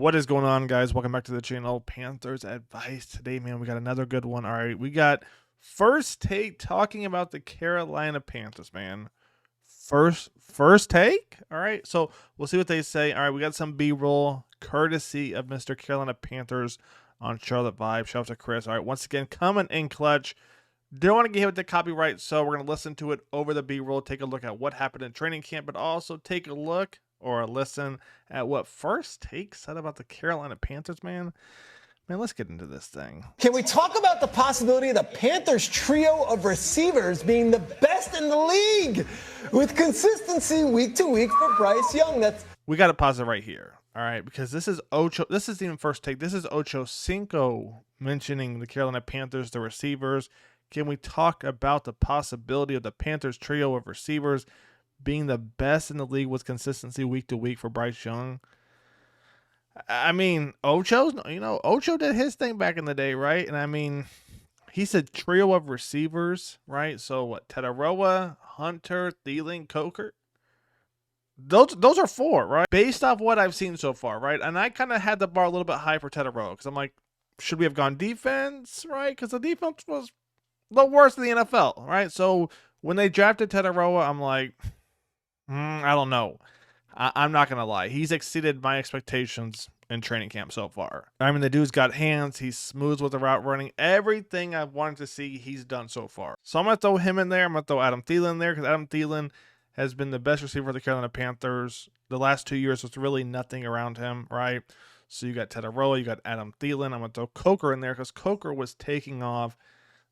What is going on, guys? Welcome back to the channel. Panthers advice today, man. We got another good one. All right, we got first take talking about the Carolina Panthers, man. First take. All right, so we'll see what they say. All right, we got some B-roll courtesy of Mr. Carolina Panthers on Charlotte Vibe. Shout out to Chris. All right, once again, coming in clutch. Don't want to get hit with the copyright, so we're going to listen to it over the B-roll, take a look at what happened in training camp, but also take a look or a listen at what first take said about the Carolina Panthers, man. Man, let's get into this thing. Can we talk about the possibility of the Panthers trio of receivers being the best in the league with consistency week to week for Bryce Young? We got to pause it right here. All right, because this is Ocho. This is even first take. This is Ocho Cinco mentioning the Carolina Panthers, the receivers. Can we talk about the possibility of the Panthers trio of receivers being the best in the league with consistency week to week for Bryce Young? I mean, Ocho did his thing back in the day, right? And I mean, he said trio of receivers, right? So what? Tetoria, Hunter, Thielen, Coker. Those are four, right? Based off what I've seen so far, right? And I kind of had the bar a little bit high for Tetoria because I'm like, should we have gone defense, right? Because the defense was the worst in the NFL, right? So when they drafted Tetoria, I'm like, I don't know. I'm not going to lie. He's exceeded my expectations in training camp so far. I mean, the dude's got hands. He's smooth with the route running. Everything I've wanted to see, he's done so far. So I'm going to throw him in there. I'm going to throw Adam Thielen in there because Adam Thielen has been the best receiver for the Carolina Panthers. The last 2 years was really nothing around him, right? So you got Tetoria, you got Adam Thielen. I'm going to throw Coker in there because Coker was taking off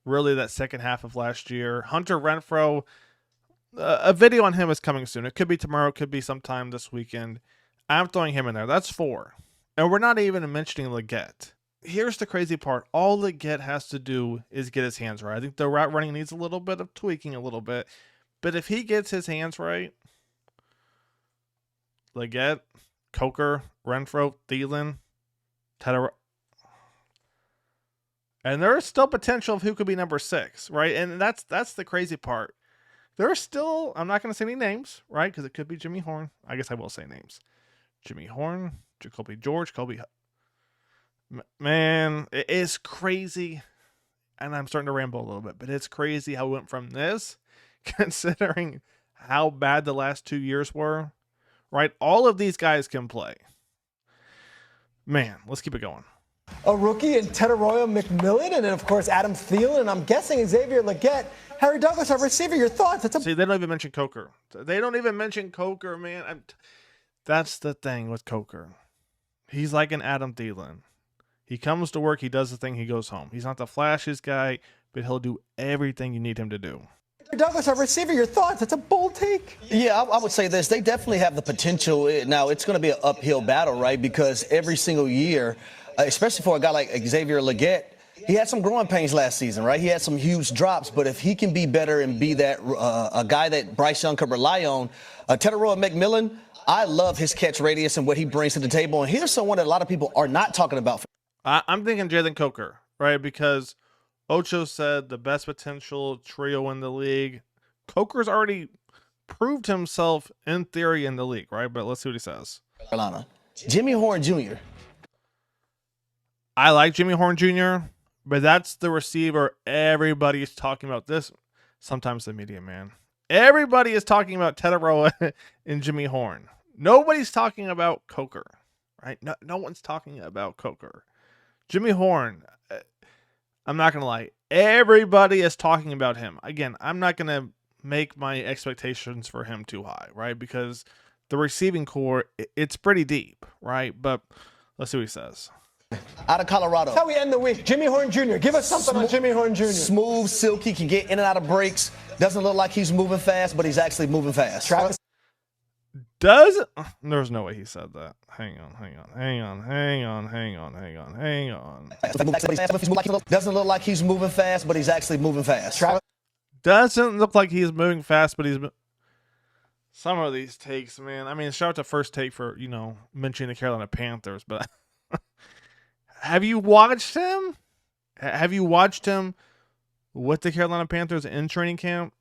really that second half of last year. Hunter Renfrow, a video on him is coming soon. It could be tomorrow. It could be sometime this weekend. I'm throwing him in there. That's four. And we're not even mentioning Legette. Here's the crazy part. All Legette has to do is get his hands right. I think the route running needs a little bit of tweaking a little bit. But if he gets his hands right, Legette, Coker, Renfrow, Thielen, Tetoria, and there is still potential of who could be number 6, right? And that's the crazy part. There's still, I'm not going to say any names, right? Because it could be Jimmy Horn. I guess I will say names. Jimmy Horn, Jacoby George, Kobe. Man, it is crazy. And I'm starting to ramble a little bit, but it's crazy how we went from this, considering how bad the last 2 years were, right? All of these guys can play. Man, let's keep it going. A rookie in Tetoria, Mcmillan, and then, of course, Adam Thielen, and I'm guessing Xavier, Legette, Harry Douglas, our receiver. Your thoughts? See, they don't even mention Coker. They don't even mention Coker, man. That's the thing with Coker. He's like an Adam Thielen. He comes to work, he does the thing, he goes home. He's not the flashiest guy, but he'll do everything you need him to do. Douglas, our receiver, your thoughts? That's a bold take. Yeah, I would say this. They definitely have the potential. Now, it's going to be an uphill battle, right? Because every single year, especially for a guy like Xavier Legette, he had some growing pains last season, right? He had some huge drops, but if he can be better and be that a guy that Bryce Young could rely on, Tetoria Mcmillan, I love his catch radius and what he brings to the table. And here's someone that a lot of people are not talking about. I'm thinking Jalen Coker, right? Because Ocho said the best potential trio in the league. Coker's already proved himself in theory in the league, right? But let's see what he says. Carolina. Jimmy Horn Jr. I like Jimmy Horn Jr., but that's the receiver everybody's talking about. This sometimes the media, man. Everybody is talking about Tetoria and Jimmy Horn. Nobody's talking about Coker, right? No one's talking about Coker. Jimmy Horn, I'm not going to lie. Everybody is talking about him. Again, I'm not going to make my expectations for him too high, right? Because the receiving core, it's pretty deep, right? But let's see what he says. Out of Colorado. That's how we end the week. Jimmy Horn Jr. Give us something on Jimmy Horn Jr. Smooth, silky, can get in and out of breaks. Doesn't look like he's moving fast, but he's actually moving fast. Travis. There's no way he said that. Hang on. Doesn't look like he's moving fast, but he's actually moving fast. Travis. Doesn't look like he's moving fast, but he's... Some of these takes, man. I mean, shout out to first take for, mentioning the Carolina Panthers, but... Have you watched him? Have you watched him with the Carolina Panthers in training camp?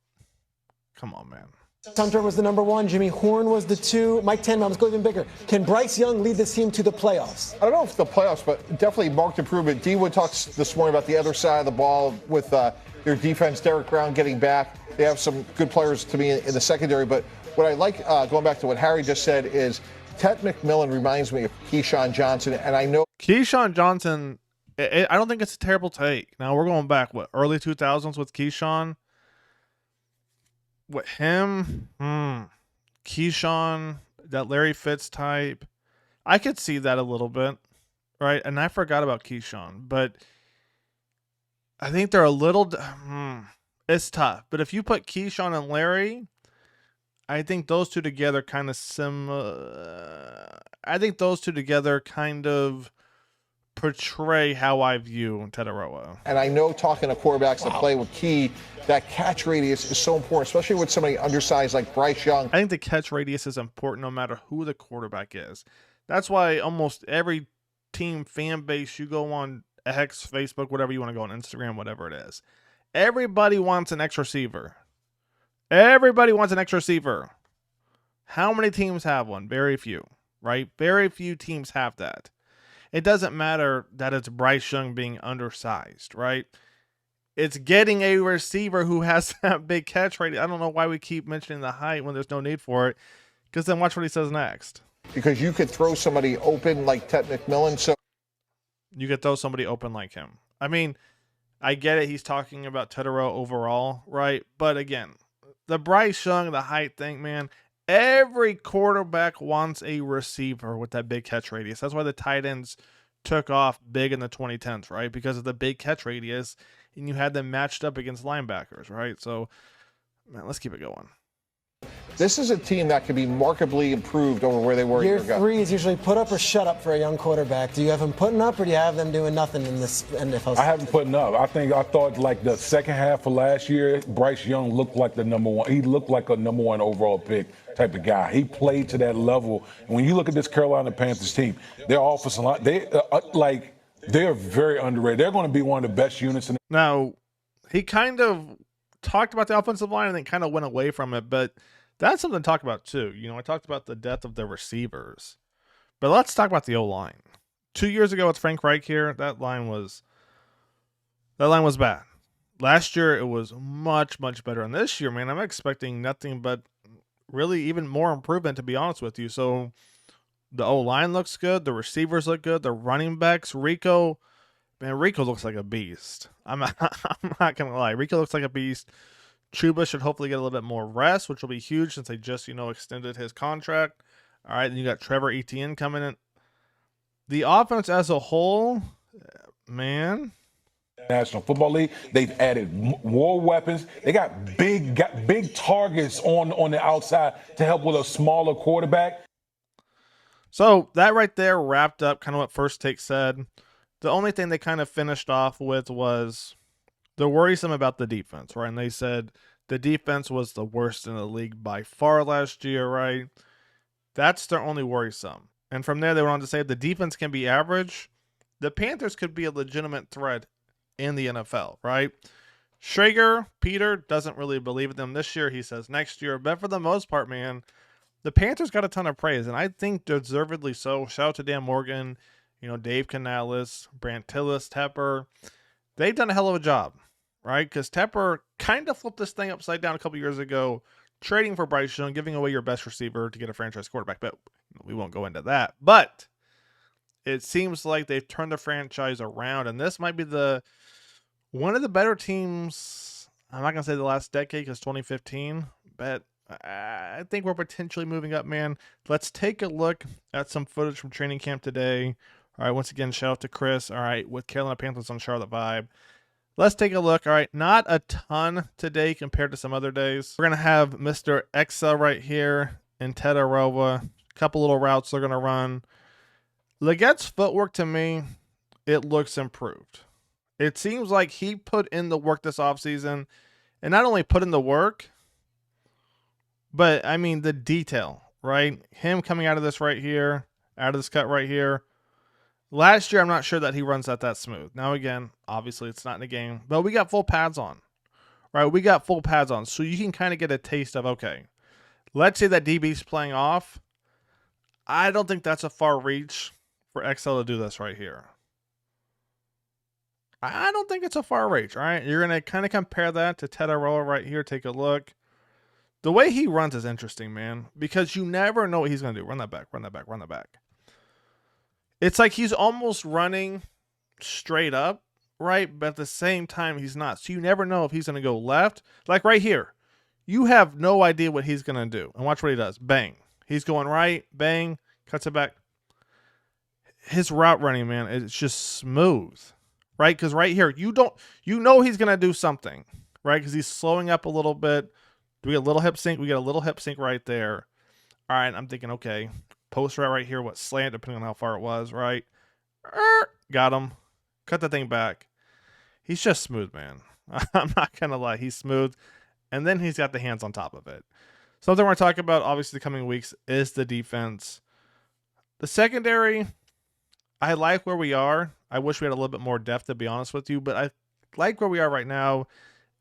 Come on, man. Hunter was the number 1. Jimmy Horn was the 2. Mike Tenman, let's go even bigger. Can Bryce Young lead this team to the playoffs? I don't know if the playoffs, but definitely marked improvement. D Wood talks this morning about the other side of the ball with their defense. Derek Brown getting back. They have some good players to me in the secondary. But what I like, going back to what Harry just said, is Ted McMillan reminds me of Keyshawn Johnson. And I know Keyshawn Johnson, I don't think it's a terrible take. Now, we're going back, early 2000s with Keyshawn? With him, Keyshawn, that Larry Fitz type, I could see that a little bit, right? And I forgot about Keyshawn, but I think they're a little, it's tough. But if you put Keyshawn and Larry, I think those two together kind of portray how I view Tetoria. And I know talking to quarterbacks that play with Key, that catch radius is so important, especially with somebody undersized like Bryce Young. I think the catch radius is important no matter who the quarterback is. That's why almost every team fan base, you go on X, Facebook, whatever you want to go on Instagram, whatever it is. Everybody wants an X receiver. Everybody wants an X receiver. How many teams have one? Very few, right? Very few teams have that. It doesn't matter that it's Bryce Young being undersized, right? It's getting a receiver who has that big catch rate. I don't know why we keep mentioning the height when there's no need for it, because then watch what he says next. Because you could throw somebody open like Ted McMillan. So you could throw somebody open like him. I mean, I get it. He's talking about Tetoria overall, right? But again, the Bryce Young, the height thing, man, every quarterback wants a receiver with that big catch radius. That's why the tight ends took off big in the 2010s, right? Because of the big catch radius, and you had them matched up against linebackers, right? So, man, let's keep it going. This is a team that could be markedly improved over where they were a year ago. Year 3 is usually put up or shut up for a young quarterback. Do you have them putting up, or do you have them doing nothing in this NFL? I haven't putting up. I thought like the second half of last year, Bryce Young looked like the number 1. He looked like a number 1 overall pick type of guy. He played to that level. And when you look at this Carolina Panthers team, their offensive line, they're very underrated. They're going to be one of the best units. Now, he kind of talked about the offensive line and then kind of went away from it, but that's something to talk about too. You know, I talked about the depth of the receivers, but let's talk about the O-line. 2 years ago, it's Frank Reich here. That line was bad. Last year, it was much, much better. And this year, man, I'm expecting nothing but really even more improvement, to be honest with you. So the O-line looks good. The receivers look good. The running backs, Rico looks like a beast. I'm not going to lie. Rico looks like a beast. Chubba should hopefully get a little bit more rest, which will be huge since they just, extended his contract. All right, then you got Trevor Ettiene coming in. The offense as a whole, man. National Football League, they've added more weapons. They got big targets on the outside to help with a smaller quarterback. So that right there wrapped up kind of what First Take said. The only thing they kind of finished off with was they're worrisome about the defense, right? And they said the defense was the worst in the league by far last year, right? That's their only worrisome. And from there, they went on to say if the defense can be average, the Panthers could be a legitimate threat in the NFL, right? Schrager, Peter, doesn't really believe in them this year. He says next year. But for the most part, man, the Panthers got a ton of praise, and I think deservedly so. Shout out to Dan Morgan, Dave Canales, Brant Tillis, Tepper. They've done a hell of a job, right? Because Tepper kind of flipped this thing upside down a couple years ago, trading for Bryce Young, giving away your best receiver to get a franchise quarterback. But we won't go into that. But it seems like they've turned the franchise around, and this might be one of the better teams. I'm not going to say the last decade because 2015, but I think we're potentially moving up, man. Let's take a look at some footage from training camp today. All right, once again, shout out to Chris. All right, with Carolina Panthers on Charlotte Vibe. Let's take a look. All right, not a ton today compared to some other days. We're going to have Mr. Exa right here in Tetoria. A couple little routes they're going to run. Legette's footwork, to me, it looks improved. It seems like he put in the work this offseason, and not only put in the work, but, I mean, the detail, right? Him coming out of this right here, out of this cut right here. Last year, I'm not sure that he runs that smooth. Now, again, obviously, it's not in the game, but we got full pads on, right? We got full pads on, so you can kind of get a taste of, okay, let's say that DB's playing off. I don't think that's a far reach for XL to do this right here. I don't think it's a far reach, all right? You're going to kind of compare that to Tetoria right here. Take a look. The way he runs is interesting, man, because you never know what he's going to do. Run that back, run that back, run that back. It's like he's almost running straight up, right? But at the same time, he's not. So you never know if he's going to go left. Like right here, you have no idea what he's going to do. And watch what he does. Bang. He's going right. Bang. Cuts it back. His route running, man, it's just smooth, right? Because right here, you know he's going to do something, right? Because he's slowing up a little bit. Do we get a little hip sync? We get a little hip sync right there. All right, I'm thinking, okay, post right here, what slant, depending on how far it was, right? Got him. Cut the thing back. He's just smooth, man. I'm not going to lie. He's smooth. And then he's got the hands on top of it. Something we're going to talk about, obviously, the coming weeks is the defense. The secondary, I like where we are. I wish we had a little bit more depth, to be honest with you, but I like where we are right now.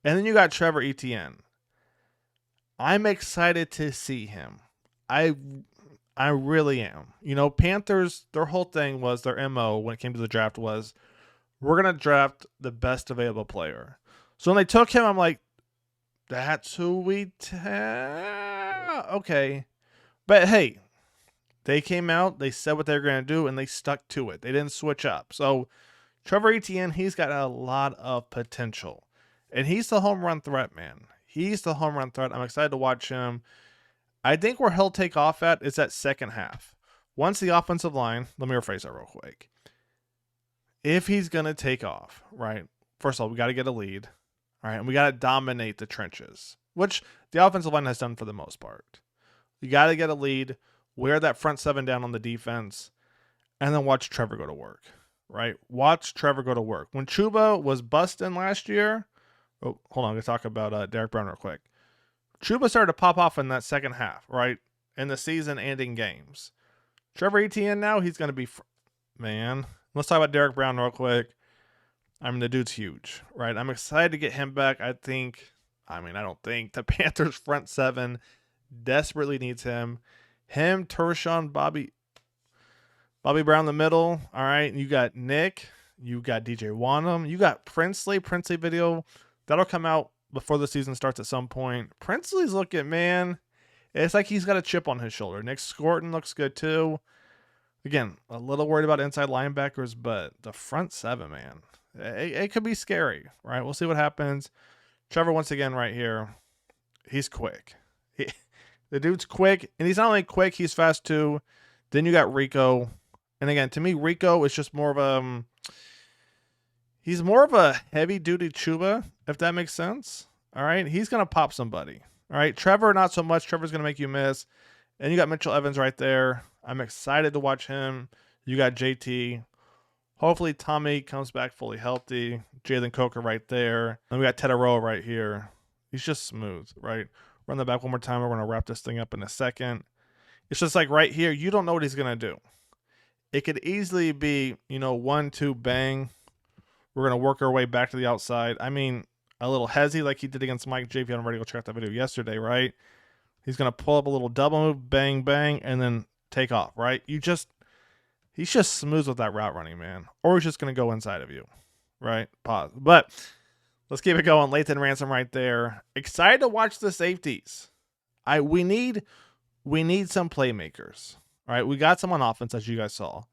And then you got Trevor Ettiene. I'm excited to see him. I really am. You know, Panthers, their whole thing was, their MO when it came to the draft was, we're going to draft the best available player. So when they took him, I'm like, that's who we okay. But hey, they came out, they said what they were going to do, and they stuck to it. They didn't switch up. So Trevor Ettiene, he's got a lot of potential. And he's the home run threat, man. He's the home run threat. I'm excited to watch him. I think where he'll take off at is that second half. Once the offensive line, let me rephrase that real quick. If he's going to take off, right, first of all, we got to get a lead. All right, and we got to dominate the trenches, which the offensive line has done for the most part. You got to get a lead, wear that front seven down on the defense, and then watch Trevor go to work, right? Watch Trevor go to work. When Chubba was busting last year, oh, hold on, I'm going to talk about Derek Brown real quick. Chubba started to pop off in that second half, right? In the season and in games. Trevor Ettiene now, he's going to be, man. Let's talk about Derek Brown real quick. I mean, the dude's huge, right? I'm excited to get him back. I don't think the Panthers front seven desperately needs him. Him, Tershawn, Bobby Brown in the middle. All right. You got Nick. You got DJ Wanham. You got Princely video. That'll come out before the season starts at some point. Princely's looking, man, it's like he's got a chip on his shoulder. Nick Scorton looks good too. Again, a little worried about inside linebackers, but the front seven, man, it could be scary, right? We'll see what happens. Trevor, once again, right here, he's quick. The dude's quick, and he's not only quick, he's fast too. Then you got Rico. And again, to me, Rico is just more of he's more of a heavy-duty Chubba, if that makes sense. All right? He's going to pop somebody. All right? Trevor, not so much. Trevor's going to make you miss. And you got Mitchell Evans right there. I'm excited to watch him. You got JT. Hopefully, Tommy comes back fully healthy. Jalen Coker right there. And we got Tetoria right here. He's just smooth, right? Run the back one more time. We're going to wrap this thing up in a second. It's just like right here, you don't know what he's going to do. It could easily be, 1-2, bang. We're going to work our way back to the outside. I mean, a little hezzy like he did against Mike J. If you haven't already, go check out that video yesterday, right? He's going to pull up a little double move, bang, bang, and then take off, right? He's just smooth with that route running, man. Or he's just going to go inside of you, right? Pause. But let's keep it going. Lathan Ransom right there. Excited to watch the safeties. We need some playmakers. All right, we got some on offense, as you guys saw.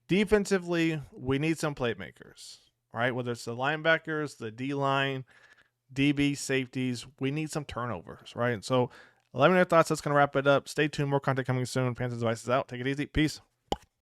Defensively, we need some playmakers. All right, whether it's the linebackers, the D-line, DB, safeties, we need some turnovers, right? So let me know your thoughts. That's going to wrap it up. Stay tuned. More content coming soon. Panthers Devices out. Take it easy. Peace.